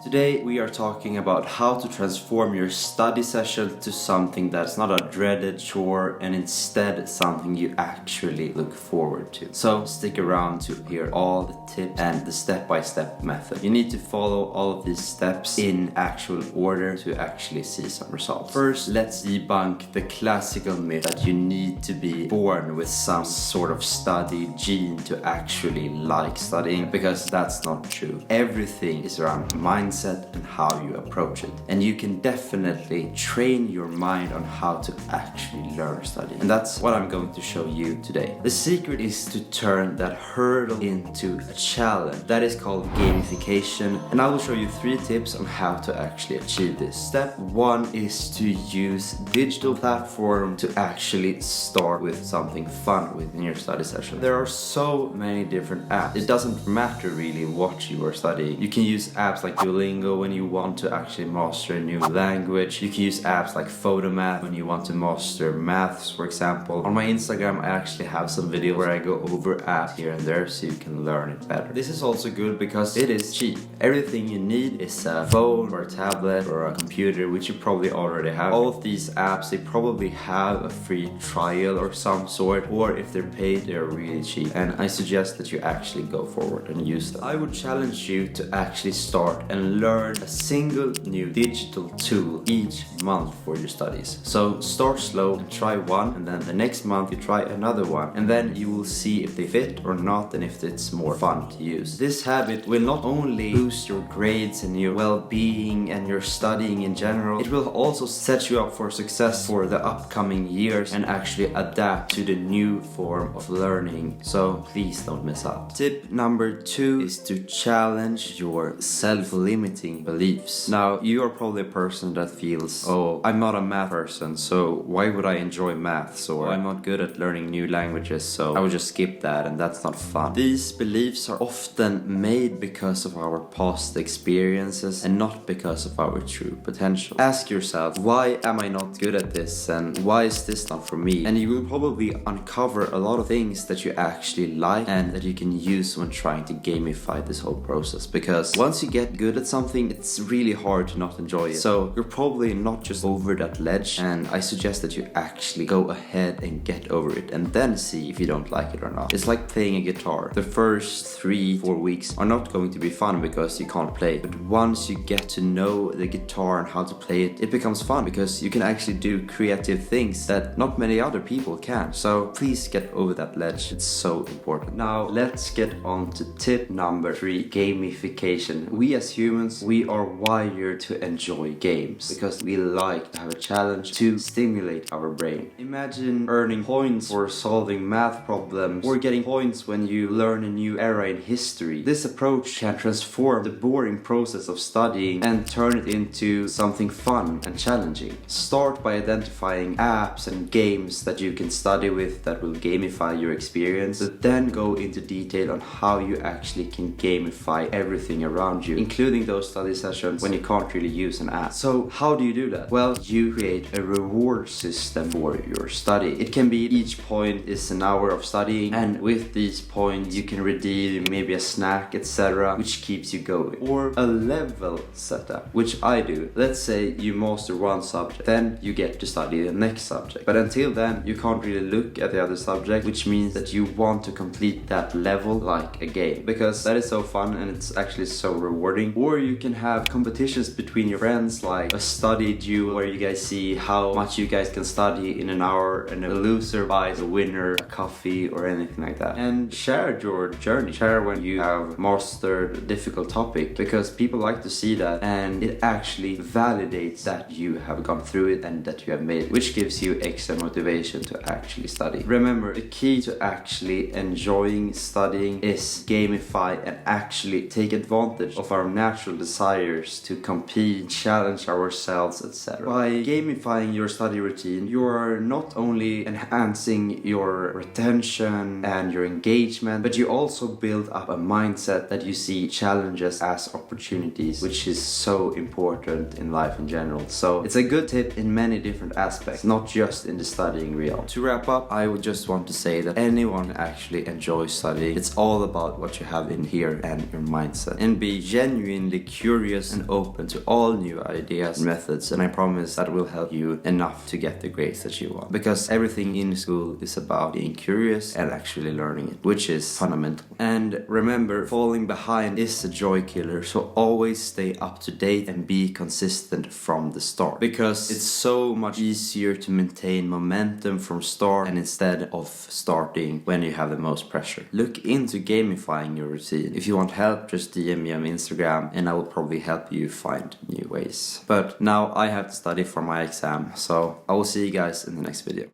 Today we are talking about how to transform your study session to something that's not a dreaded chore and instead something you actually look forward to. So stick around to hear all the tips and the step-by-step method. You need to follow all of these steps in actual order to actually see some results. First, let's debunk the classical myth that you need to be born with some sort of study gene to actually like studying, because that's not true. Everything is around mindset and how you approach it, and you can definitely train your mind on how to actually learn studying, and that's what I'm going to show you today. The secret is to turn that hurdle into a challenge. That is called gamification, and I will show you 3 tips on how to actually achieve this. Step 1 is to use digital platform to actually start with something fun within your study session. There are so many different apps. It doesn't matter really what you are studying. You can use apps like Duolingo when you want to actually master a new language. You can use apps like Photomath when you want to master maths, for example. On my Instagram, I actually have some videos where I go over apps here and there so you can learn it better. This is also good because it is cheap. Everything you need is a phone or a tablet or a computer, which you probably already have. All of these apps, they probably have a free trial or some sort, or if they're paid, they're really cheap. And I suggest that you actually go forward and use them. I would challenge you to actually start and learn a single new digital tool each month for your studies. So start slow and try one, and then the next month you try another one, and then you will see if they fit or not and if it's more fun to use. This habit will not only boost your grades and your well-being and your studying in general, it will also set you up for success for the upcoming years and actually adapt to the new form of learning. So please don't miss out. Tip number 2 is to challenge your self-limiting beliefs. Now, you are probably a person that feels, oh, I'm not a math person, so why would I enjoy maths? Or I'm not good at learning new languages, so I would just skip that and that's not fun. These beliefs are often made because of our past experiences and not because of our true potential. Ask yourself, why am I not good at this, and why is this not for me? And you will probably uncover a lot of things that you actually like and that you can use when trying to gamify this whole process, because once you get good at something, it's really hard to not enjoy it. So you're probably not just over that ledge, and I suggest that you actually go ahead and get over it and then see if you don't like it or not. It's like playing a guitar. The first 3-4 weeks are not going to be fun because you can't play, but once you get to know the guitar and how to play it, it becomes fun because you can actually do creative things that not many other people can. So please get over that ledge. It's so important. Now let's get on to tip number 3, gamification. We as humans, we are wired to enjoy games because we like to have a challenge to stimulate our brain. Imagine earning points for solving math problems or getting points when you learn a new era in history. This approach can transform the boring process of studying and turn it into something fun and challenging. Start by identifying apps and games that you can study with that will gamify your experience, but then go into detail on how you actually can gamify everything around you, including those study sessions when you can't really use an app. So how do you do that? Well, you create a reward system for your study. It can be each point is an hour of studying, and with these points you can redeem maybe a snack, etc., which keeps you going. Or a level setup, which I do. Let's say you master one subject, then you get to study the next subject. But until then, you can't really look at the other subject, which means that you want to complete that level like a game, because that is so fun and it's actually so rewarding. Or you can have competitions between your friends, like a study duel where you guys see how much you guys can study in an hour, and a loser buys a winner a coffee or anything like that. And share your journey. Share when you have mastered a difficult topic, because people like to see that, and it actually validates that you have gone through it and that you have made it, which gives you extra motivation to actually study. Remember, the key to actually enjoying studying is gamify and actually take advantage of our natural desires to compete, challenge ourselves, etc. By gamifying your study routine, you are not only enhancing your retention and your engagement, but you also build up a mindset that you see challenges as opportunities, which is so important in life in general. So it's a good tip in many different aspects, not just in the studying realm. To wrap up, I would just want to say that anyone actually enjoys studying. It's all about what you have in here and your mindset, and be genuinely really curious and open to all new ideas and methods, and I promise that will help you enough to get the grades that you want. Because everything in school is about being curious and actually learning it, which is fundamental. And remember, falling behind is a joy killer, so always stay up to date and be consistent from the start. Because it's so much easier to maintain momentum from start and instead of starting when you have the most pressure. Look into gamifying your routine. If you want help, just DM me on Instagram and I will probably help you find new ways. But now I have to study for my exam, so I will see you guys in the next video.